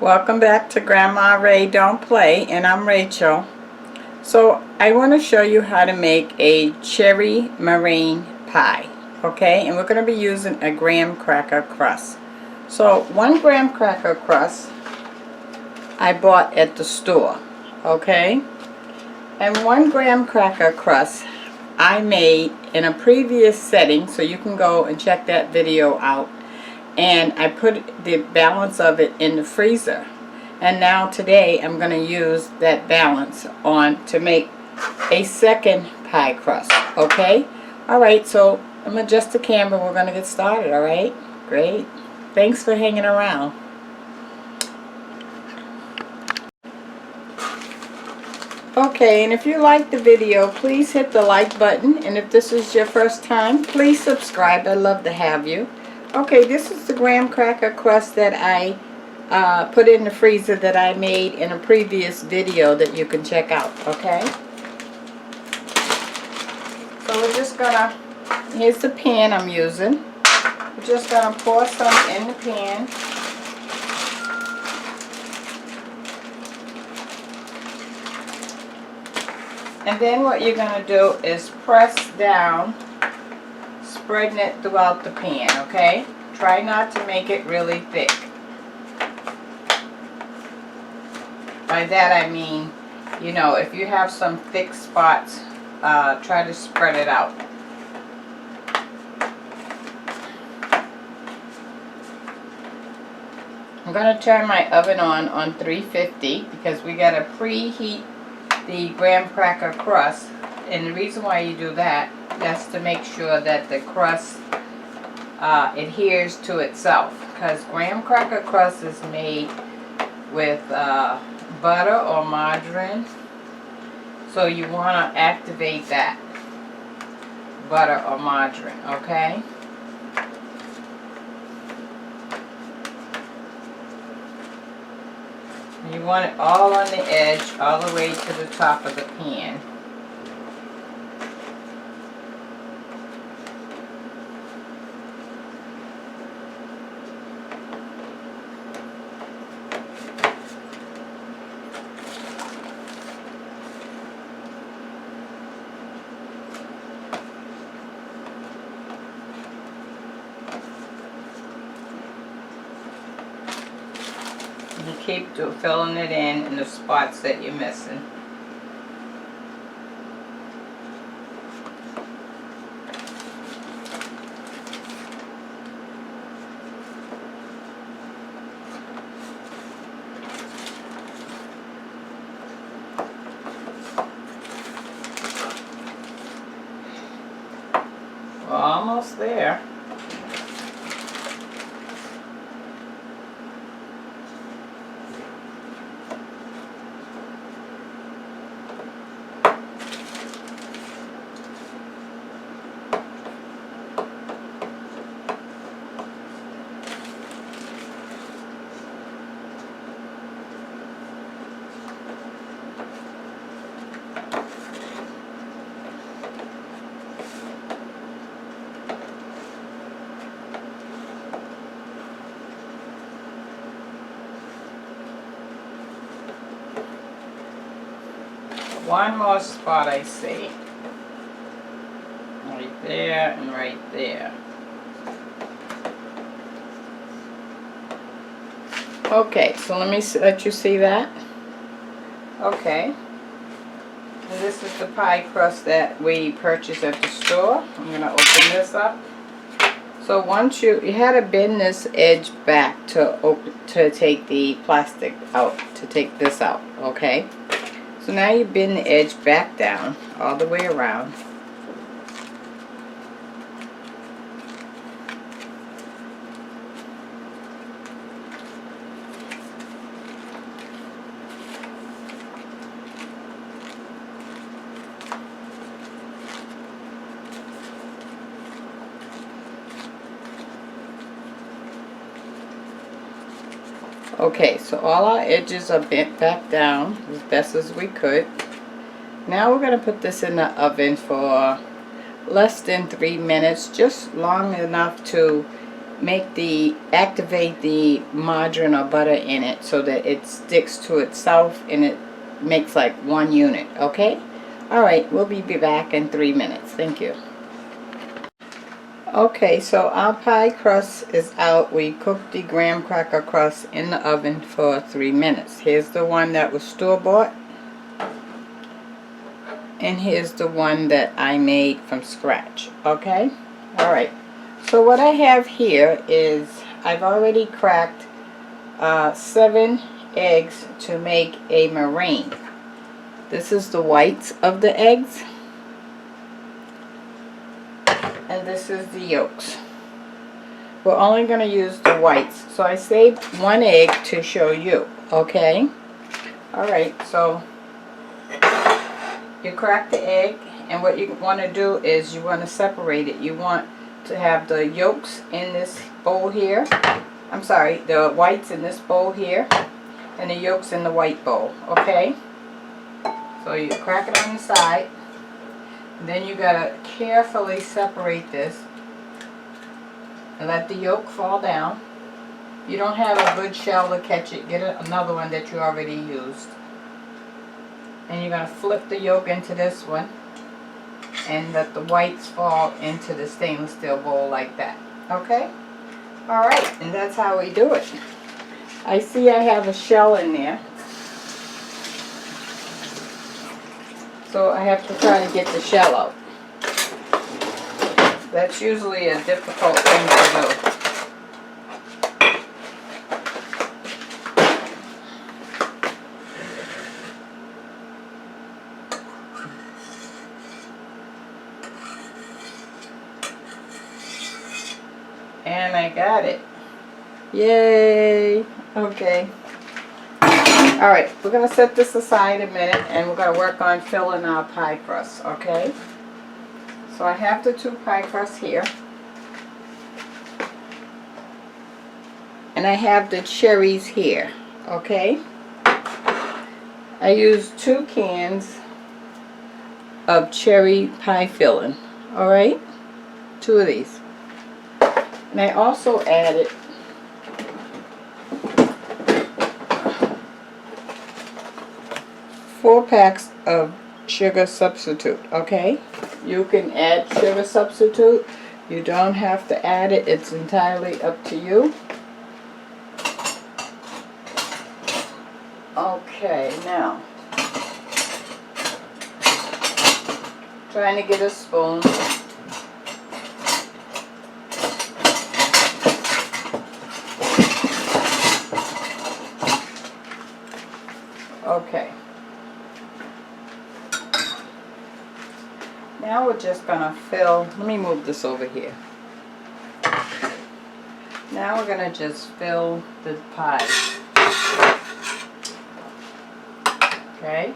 Welcome back to Grandma Ray Don't Play, and I'm Rachel. So I want to show you how to make a cherry meringue pie, okay? And we're going to be using a graham cracker crust. So 1 graham cracker crust I bought at the store, okay? And 1 graham cracker crust I made in a previous setting, so you can go and check that video out. And I put the balance of it in the freezer, and now today I'm going to use that balance on to make a second pie crust. Okay, alright, so I'm going to adjust the camera. We're going to get started. Alright, great, thanks for hanging around. Okay, and if you like the video, please hit the like button, and if this is your first time, please subscribe. I'd love to have you. Okay, this is the graham cracker crust that I put in the freezer that I made in a previous video that you can check out, okay? So we're just gonna, here's the pan I'm using. We're just gonna pour some in the pan. And then what you're gonna do is press down, spreading it throughout the pan, okay? Try not to make it really thick. By that I mean, you know, if you have some thick spots, try to spread it out. I'm going to turn my oven on 350 because we got to preheat the graham cracker crust. And the reason why you do that, that's to make sure that the crust adheres to itself, because graham cracker crust is made with butter or margarine, so you want to activate that butter or margarine, okay? You want it all on the edge, all the way to the top of the pan. You keep filling it in the spots that you're missing. We're almost there. One more spot I see. Right there and right there. Okay, so let me let you see that. Okay. And this is the pie crust that we purchased at the store. I'm going to open this up. So once you had to bend this edge back to take the plastic out, to take this out, okay? So now you bend the edge back down all the way around. Okay, so all our edges are bent back down as best as we could. Now we're going to put this in the oven for less than 3 minutes, just long enough to activate the margarine or butter in it so that it sticks to itself and it makes like one unit, okay? Alright, we'll be back in 3 minutes. Thank you. Okay, so our pie crust is out. We cooked the graham cracker crust in the oven for 3 minutes. Here's the one that was store-bought. And here's the one that I made from scratch, okay? Alright, so what I have here is I've already cracked 7 eggs to make a meringue. This is the whites of the eggs. And this is the yolks. We're only going to use the whites. So I saved 1 egg to show you, okay? Alright, so you crack the egg, and what you want to do is you want to separate it. You want to have the yolks in this bowl here. I'm sorry, the whites in this bowl here, and the yolks in the white bowl, okay? So you crack it on the side, and then you gotta carefully separate this and let the yolk fall down. If you don't have a good shell to catch it, get another one that you already used. And you're gonna flip the yolk into this one and let the whites fall into the stainless steel bowl like that, okay? Alright, and that's how we do it. I see I have a shell in there, so I have to try to get the shell out. That's usually a difficult thing to do. And I got it. Yay! Okay. Alright, we're going to set this aside a minute and we're going to work on filling our pie crust, okay? So I have the 2 pie crusts here. And I have the cherries here, okay? I used 2 cans of cherry pie filling, alright? 2 of these. And I also added 4 packs of sugar substitute, okay? You can add sugar substitute. You don't have to add it. It's entirely up to you. Okay, now, trying to get a spoon. Okay. Now we're just going to fill, let me move this over here. Now we're going to just fill the pie. Okay.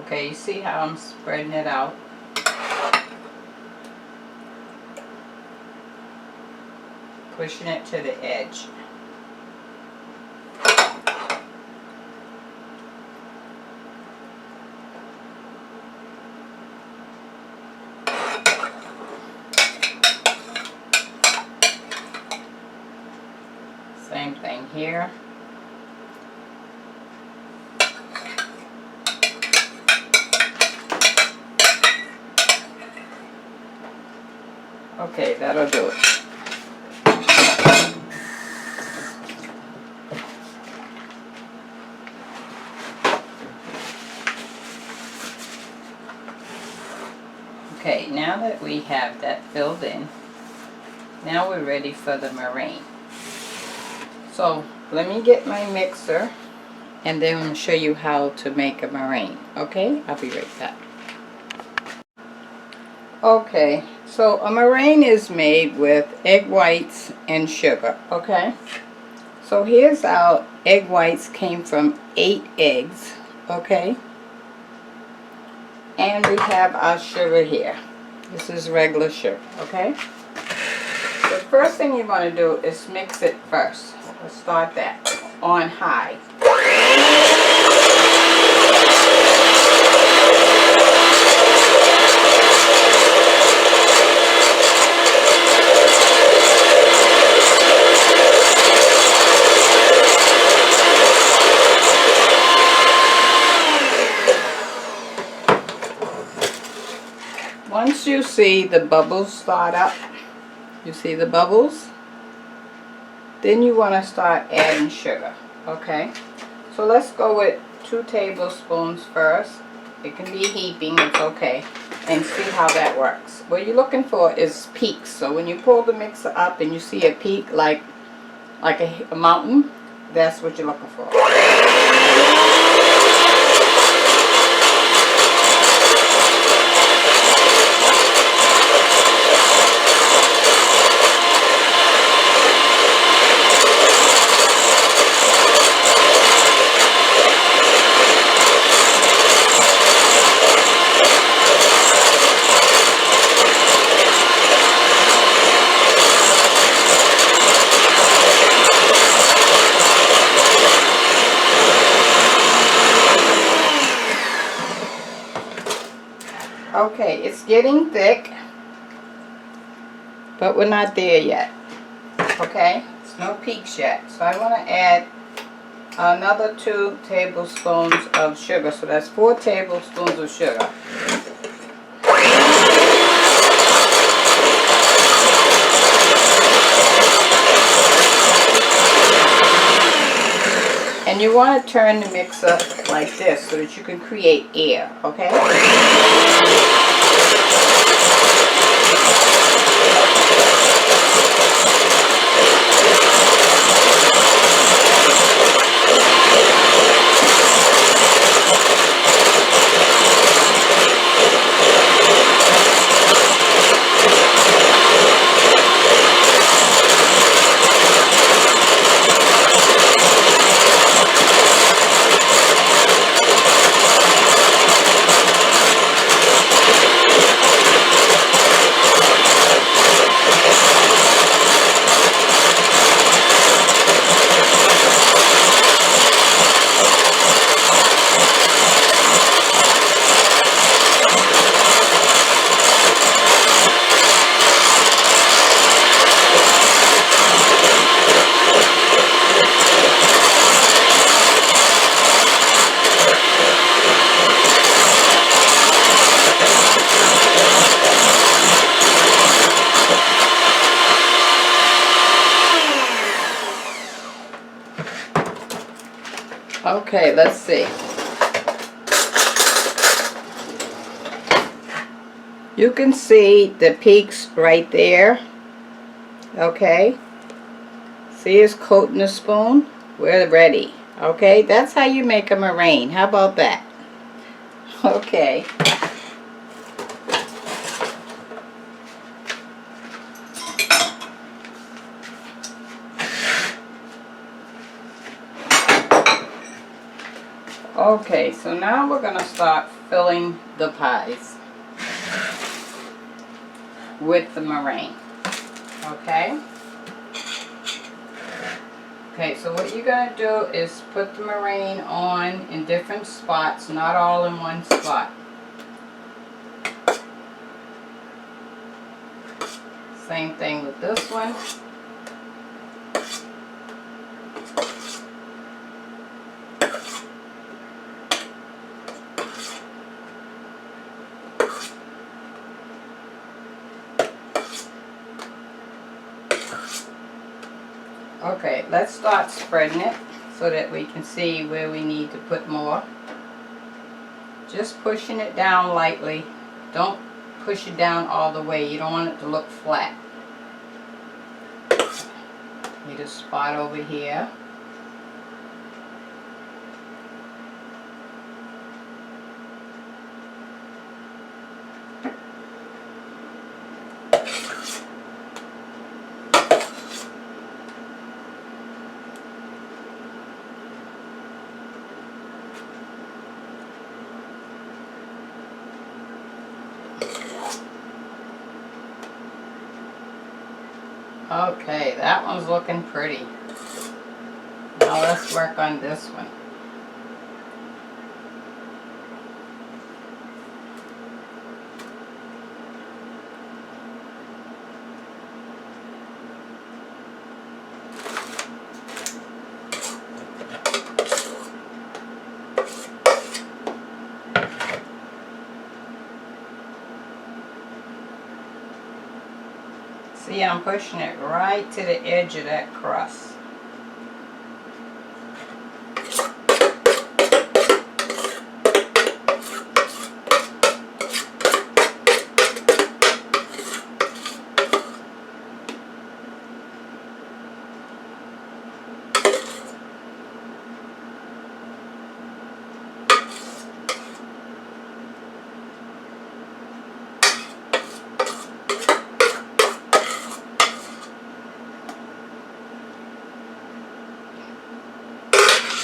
Okay, you see how I'm spreading it out? Pushing it to the edge. Same thing here. Okay, that'll do it. Okay, now that we have that filled in, now we're ready for the meringue. So, let me get my mixer and then I'll show you how to make a meringue. Okay, I'll be right back. Okay, so a meringue is made with egg whites and sugar, okay? So here's our egg whites came from 8 eggs, Okay, and we have our sugar here. This is regular sugar. Okay, the first thing you want to do is mix it first. Let's start that on high. Once you see the bubbles start up, you see the bubbles, then you want to start adding sugar. Okay, so let's go with 2 tablespoons first. It can be heaping, it's okay, and see how that works. What you're looking for is peaks. So when you pull the mixer up and you see a peak like a mountain, that's what you're looking for. Okay, it's getting thick, but we're not there yet. Okay, it's no peaks yet. So I want to add another 2 tablespoons of sugar. So that's 4 tablespoons of sugar. And you want to turn the mixer like this so that you can create air, okay? Okay, let's see. You can see the peaks right there. Okay. See, it's coating the spoon. We're ready. Okay, that's how you make a meringue. How about that? Okay. Okay, so now we're going to start filling the pies with the meringue. Okay? Okay, so what you're going to do is put the meringue on in different spots, not all in one spot. Same thing with this one. Okay, let's start spreading it so that we can see where we need to put more. Just pushing it down lightly. Don't push it down all the way. You don't want it to look flat. Need a spot over here. Okay, that one's looking pretty. Now let's work on this one. See, I'm pushing it right to the edge of that crust.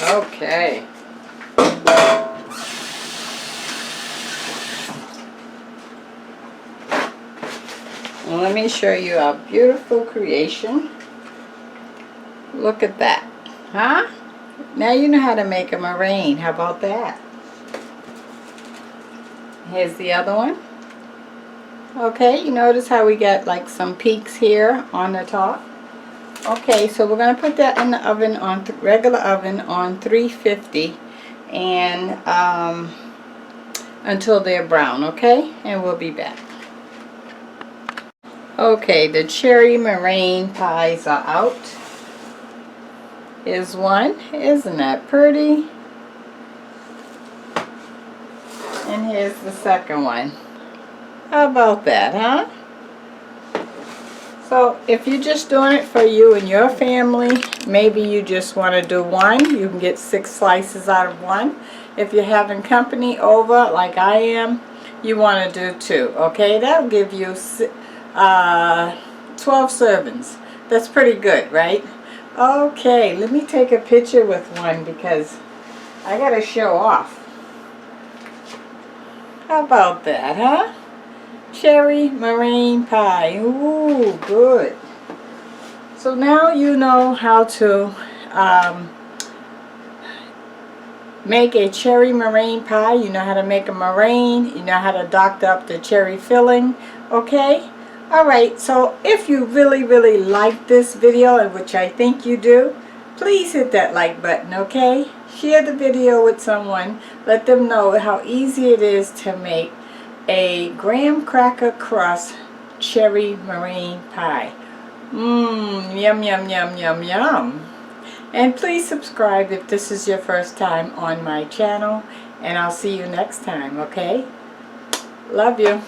Okay. Well, let me show you our beautiful creation. Look at that. Huh? Now you know how to make a meringue. How about that? Here's the other one. Okay, you notice how we got like some peaks here on the top? Okay, so we're going to put that in the oven, on regular oven on 350 and until they're brown, okay? And we'll be back. Okay, the cherry meringue pies are out. Here's one. Isn't that pretty? And here's the second one. How about that, huh? So if you're just doing it for you and your family, maybe you just want to do one. You can get 6 slices out of one. If you're having company over, like I am, you want to do 2. Okay, that'll give you 12 servings. That's pretty good, right? Okay, let me take a picture with one because I got to show off. How about that, huh? Cherry meringue pie. Ooh, good. So now you know how to make a cherry meringue pie. You know how to make a meringue. You know how to doctor up the cherry filling. Okay? Alright, so if you really like this video, and which I think you do, please hit that like button, okay? Share the video with someone. Let them know how easy it is to make a graham cracker crust cherry meringue pie. Mmm, yum yum yum yum yum. And please subscribe if this is your first time on my channel, and I'll see you next time, okay? Love you.